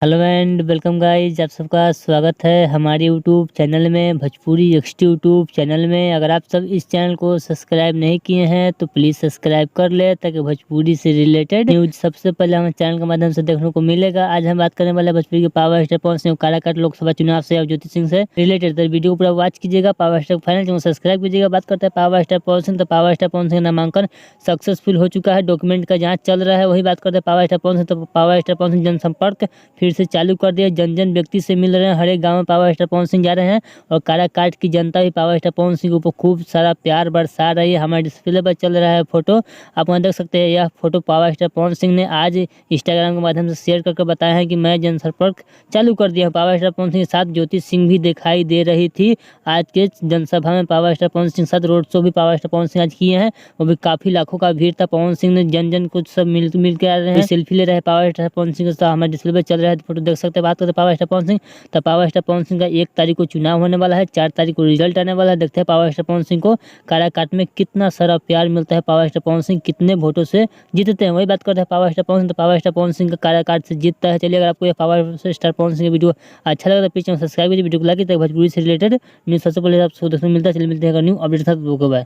Hello and welcome guys, आप सबका स्वागत है हमारे यूट्यूब चैनल में, भोजपुरी एक्सटी यूट्यूब चैनल में। अगर आप सब इस चैनल को सब्सक्राइब नहीं किए हैं तो प्लीज़ सब्सक्राइब कर ले ताकि भोजपुरी से रिलेटेड न्यूज सबसे पहले हमारे चैनल के माध्यम से देखने को मिलेगा। आज हम बात करने वाले भोजपुरी के पावर स्टार पवन सिंह काराकाट लोकसभा चुनाव से और ज्योति सिंह से रिलेटेड। तो वीडियो को पूरा वॉच कीजिएगा, power star final channel subscribe कीजिएगा। बात करते हैं पावर स्टार पवन सिंह। तो पावर स्टार पवन सिंह नामांकन सक्सेसफुल हो चुका है, डॉक्यूमेंट का जाँच चल रहा है। वही बात करते हैं पावर स्टार पवन सिंह। तो पावर स्टार पवन सिंह जनसंपर्क फिर से चालू कर दिया, जन जन व्यक्ति से मिल रहे हैं। हर एक गांव में पावर स्टार पवन सिंह जा रहे हैं और काराकाट की जनता भी पावर स्टार पवन सिंह के ऊपर खूब सारा प्यार बरसा रही है। हमारे डिस्प्ले पर चल रहा है फोटो, आप वहाँ देख सकते हैं। यह photo power star Pawan Singh ने आज इंस्टाग्राम के माध्यम से शेयर करके बताया है कि मैं जनसंपर्क चालू कर दिया हूँ। पावर स्टार पवन सिंह के साथ ज्योति सिंह भी दिखाई दे रही थी आज के जनसभा में। पावर स्टार पवन सिंह के साथ रोड शो भी पावर स्टार पवन सिंह आज किए हैं, वो भी काफी लाखों का भीड़ था। पवन सिंह ने जन जन कुछ सब मिल के आ रहे हैं, सेल्फी ले रहे हैं पावर स्टार पवन सिंह के साथ। हमारे डिस्प्ले पर चल रहा है फोटो देख सकते हैं। बात करते हैं पावर स्टार पवन सिंह। तो पावर स्टार पवन सिंह का 1 तारीख को चुनाव होने वाला है, 4 तारीख को रिजल्ट आने वाला है। देखते हैं पावर स्टार पवन सिंह को काराकाट में कितना सारा प्यार मिलता है, पावर स्टार पवन सिंह कितने वोटों से जीतते हैं। वही बात करते हैं पावर स्टार पवन सिंह। तो पावर स्टार पवन सिंह का काराकाट से जीतता है। चलिए, अगर आपको ये पावर स्टार पवन सिंह का वीडियो अच्छा लगा तो प्लीज चैनल सब्सक्राइब कीजिए, वीडियो को लाइक कीजिए। भोजपुरी से रिलेटेड न्यूज़ सबसे पहले आपको देखने को मिलता है। चलिए मिलते हैं न्यू अपडेट के साथ। बाय।